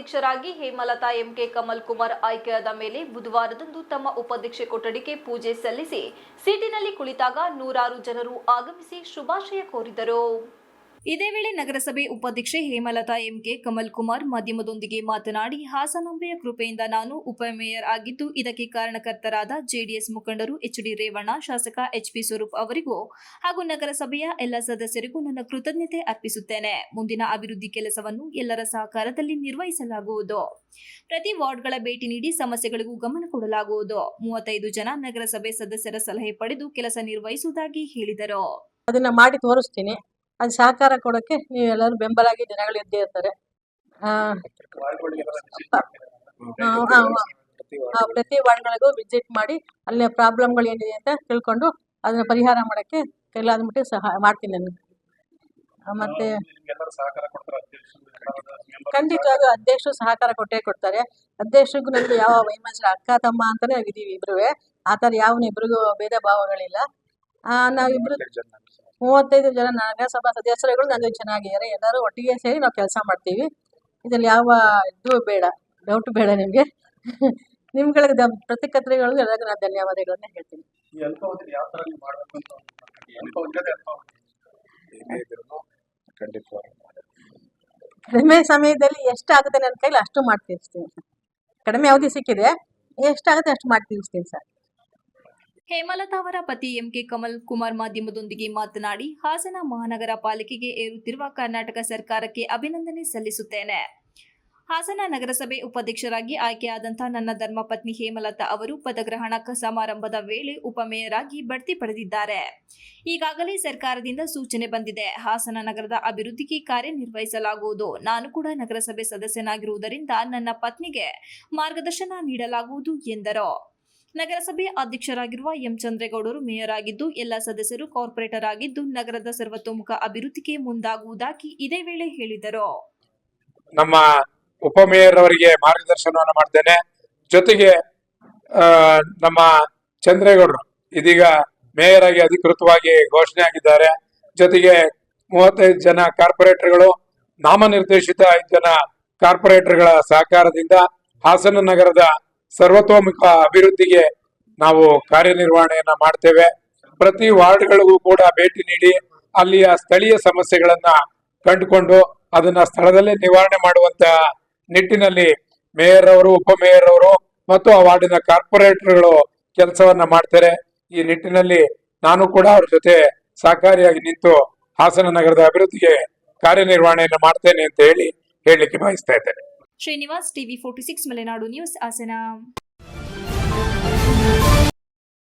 ಉಪಾಧ್ಯಕ್ಷರಾಗಿ ಹೇಮಲತಾ ಎಂಕೆ ಕಮಲ್ ಕುಮಾರ್ ಆಯ್ಕೆಯಾದ ಮೇಲೆ ಬುಧವಾರದಂದು ತಮ್ಮ ಉಪಾಧ್ಯಕ್ಷೆ ಕೊಠಡಿಗೆ ಪೂಜೆ ಸಲ್ಲಿಸಿ ಸೀಟಿನಲ್ಲಿ ಕುಳಿತಾಗ ನೂರಾರು ಜನರು ಆಗಮಿಸಿ ಶುಭಾಶಯ ಕೋರಿದರು. ಇದೇ ವೇಳೆ ನಗರಸಭೆ ಉಪಾಧ್ಯಕ್ಷೆ ಹೇಮಲತಾ ಎಂಕೆ ಕಮಲ್ ಕುಮಾರ್ ಮಾಧ್ಯಮದೊಂದಿಗೆ ಮಾತನಾಡಿ, ಹಾಸನಾಂಬೆಯ ಕೃಪೆಯಿಂದ ನಾನು ಉಪಮೇಯರ್ ಆಗಿದ್ದು ಇದಕ್ಕೆ ಕಾರಣಕರ್ತರಾದ ಜೆಡಿಎಸ್ ಮುಖಂಡರು ಎಚ್.ಡಿ. ರೇವಣ್ಣ, ಶಾಸಕ ಎಚ್.ಪಿ. ಸ್ವರೂಪ್ ಅವರಿಗೂ ಹಾಗೂ ನಗರಸಭೆಯ ಎಲ್ಲ ಸದಸ್ಯರಿಗೂ ನನ್ನ ಕೃತಜ್ಞತೆ ಅರ್ಪಿಸುತ್ತೇನೆ. ಮುಂದಿನ ಅಭಿವೃದ್ಧಿ ಕೆಲಸವನ್ನು ಎಲ್ಲರ ಸಹಕಾರದಲ್ಲಿ ನಿರ್ವಹಿಸಲಾಗುವುದು. ಪ್ರತಿ ವಾರ್ಡ್ಗಳ ಭೇಟಿ ನೀಡಿ ಸಮಸ್ಯೆಗಳಿಗೂ ಗಮನ ಕೊಡಲಾಗುವುದು. 35 ಜನ ನಗರಸಭೆ ಸದಸ್ಯರ ಸಲಹೆ ಪಡೆದು ಕೆಲಸ ನಿರ್ವಹಿಸುವುದಾಗಿ ಹೇಳಿದರು. ಅದನ್ನ ಮಾಡಿ ತೋರಿಸ್ತೀನಿ. ಅದು ಸಹಕಾರ ಕೊಡೋಕ್ಕೆ ನೀವೆಲ್ಲರೂ ಬೆಂಬಲಾಗಿ ಜನಗಳು ಇದ್ದೇ ಇರ್ತಾರೆ. ಪ್ರತಿ ವಾರ್ಡ್ಗಳಿಗೂ ವಿಸಿಟ್ ಮಾಡಿ ಅಲ್ಲಿನ ಪ್ರಾಬ್ಲಮ್ಗಳು ಏನಿದೆ ಅಂತ ತಿಳ್ಕೊಂಡು ಅದನ್ನ ಪರಿಹಾರ ಮಾಡೋಕ್ಕೆ ಕೈಲಾದ ಮಟ್ಟಿಗೆ ಸಹಾಯ ಮಾಡ್ತೀನಿ ನಾನು. ಮತ್ತೆ ಖಂಡಿತವಾಗೂ ಅಧ್ಯಕ್ಷರು ಸಹಕಾರ ಕೊಟ್ಟೇ ಕೊಡ್ತಾರೆ. ಅಧ್ಯಕ್ಷರಿಗೂ ನನಗೆ ಯಾವ ವೈಮನಸ್ಯ ಅಕ್ಕ ತಮ್ಮ ಅಂತಾನೆ ಆಗಿದ್ದೀವಿ ಇಬ್ರು. ಆ ಥರ ಯಾವ ಇಬ್ರಿಗೂ ಭೇದ ಭಾವಗಳಿಲ್ಲ. ನಾವಿಬ್ರು 35 ಜನ ನಗರಸಭಾ ಸದಸ್ಯರುಗಳು ನನಗೆ ಚೆನ್ನಾಗಿದ್ದಾರೆ. ಎಲ್ಲರೂ ಒಟ್ಟಿಗೆ ಸೇರಿ ನಾವು ಕೆಲಸ ಮಾಡ್ತೀವಿ. ಇದರಲ್ಲಿ ಯಾವ ಇದು ಬೇಡ, ಡೌಟ್ ಬೇಡ ನಿಮಗೆ. ನಿಮ್ಗಳಿಗೆ ಪ್ರತಿಕ್ರಿಯೆಗಳಿಗೂ ಎಲ್ಲರಿಗೂ ನಾನು ಧನ್ಯವಾದಗಳನ್ನ ಹೇಳ್ತೀನಿ. ಕಡಿಮೆ ಸಮಯದಲ್ಲಿ ಎಷ್ಟಾಗುತ್ತೆ ನನ್ನ ಕೈಲಿ ಅಷ್ಟು ಮಾಡಿ ತೀರಿಸ್ತೀನಿ ಸರ್. ಕಡಿಮೆ ಅವಧಿ ಸಿಕ್ಕಿದೆ, ಎಷ್ಟಾಗುತ್ತೆ ಅಷ್ಟು ಮಾಡಿ ತೀರಿಸ್ತೀನಿ ಸರ್. ಹೇಮಲತಾ ಅವರ ಪತಿ ಎಂಕೆ ಕಮಲ್ ಕುಮಾರ್ ಮಾಧ್ಯಮದೊಂದಿಗೆ ಮಾತನಾಡಿ, ಹಾಸನ ಮಹಾನಗರ ಪಾಲಿಕೆಗೆ ಏರುತ್ತಿರುವ ಕರ್ನಾಟಕ ಸರ್ಕಾರಕ್ಕೆ ಅಭಿನಂದನೆ ಸಲ್ಲಿಸುತ್ತೇನೆ. ಹಾಸನ ನಗರಸಭೆ ಉಪಾಧ್ಯಕ್ಷರಾಗಿ ಆಯ್ಕೆಯಾದಂತಹ ನನ್ನ ಧರ್ಮಪತ್ನಿ ಹೇಮಲತಾ ಅವರು ಪದಗ್ರಹಣ ಸಮಾರಂಭದ ವೇಳೆ ಉಪಮೇಯರ್ ಆಗಿ ಬಡ್ತಿ ಪಡೆದಿದ್ದಾರೆ. ಈಗಾಗಲೇ ಸರ್ಕಾರದಿಂದ ಸೂಚನೆ ಬಂದಿದೆ. ಹಾಸನ ನಗರದ ಅಭಿವೃದ್ಧಿಗೆ ಕಾರ್ಯನಿರ್ವಹಿಸಲಾಗುವುದು. ನಾನು ಕೂಡ ನಗರಸಭೆ ಸದಸ್ಯನಾಗಿರುವುದರಿಂದ ನನ್ನ ಪತ್ನಿಗೆ ಮಾರ್ಗದರ್ಶನ ನೀಡಲಾಗುವುದು ಎಂದರು. ನಗರಸಭೆ ಅಧ್ಯಕ್ಷರಾಗಿರುವ ಎಂ ಚಂದ್ರೇಗೌಡರು ಮೇಯರ್ ಆಗಿದ್ದು, ಎಲ್ಲ ಸದಸ್ಯರು ಕಾರ್ಪೊರೇಟರ್ ಆಗಿದ್ದು, ನಗರದ ಸರ್ವತೋಮುಖ ಅಭಿವೃದ್ಧಿಗೆ ಮುಂದಾಗುವುದಾಗಿ ಇದೇ ವೇಳೆ ಹೇಳಿದರು. ನಮ್ಮ ಉಪಮೇಯರ್ ಅವರಿಗೆ ಮಾರ್ಗದರ್ಶನವನ್ನು ಮಾಡ್ತೇನೆ. ಜೊತೆಗೆ ನಮ್ಮ ಚಂದ್ರೇಗೌಡರು ಇದೀಗ ಮೇಯರ್ ಆಗಿ ಅಧಿಕೃತವಾಗಿ ಘೋಷಣೆ ಆಗಿದ್ದಾರೆ. ಜೊತೆಗೆ 35 ಜನ ಕಾರ್ಪೊರೇಟರ್ಗಳು, ನಾಮನಿರ್ದೇಶಿತ 5 ಜನ ಕಾರ್ಪೊರೇಟರ್ಗಳ ಸಹಕಾರದಿಂದ ಹಾಸನ ನಗರದ ಸರ್ವತೋಮುಖ ಅಭಿವೃದ್ಧಿಗೆ ನಾವು ಕಾರ್ಯನಿರ್ವಹಣೆಯನ್ನ ಮಾಡ್ತೇವೆ. ಪ್ರತಿ ವಾರ್ಡ್ಗಳಿಗೂ ಕೂಡ ಭೇಟಿ ನೀಡಿ ಅಲ್ಲಿಯ ಸ್ಥಳೀಯ ಸಮಸ್ಯೆಗಳನ್ನ ಕಂಡುಕೊಂಡು ಅದನ್ನ ಸ್ಥಳದಲ್ಲೇ ನಿವಾರಣೆ ಮಾಡುವಂತ ನಿಟ್ಟಿನಲ್ಲಿ ಮೇಯರ್ ಅವರು, ಉಪಮೇಯರ್ ಅವರು ಮತ್ತು ಆ ವಾರ್ಡಿನ ಕಾರ್ಪೊರೇಟರ್ಗಳು ಕೆಲಸವನ್ನ ಮಾಡ್ತಾರೆ. ಈ ನಿಟ್ಟಿನಲ್ಲಿ ನಾನು ಕೂಡ ಅವ್ರ ಜೊತೆ ಸಹಕಾರಿಯಾಗಿ ನಿಂತು ಹಾಸನ ನಗರದ ಅಭಿವೃದ್ಧಿಗೆ ಕಾರ್ಯನಿರ್ವಹಣೆಯನ್ನು ಮಾಡ್ತೇನೆ ಅಂತ ಹೇಳಲಿಕ್ಕೆ ಬಯಸ್ತಾ ಇದ್ದೇನೆ. Srinivas, TV 46 Malenadu news, Hassan.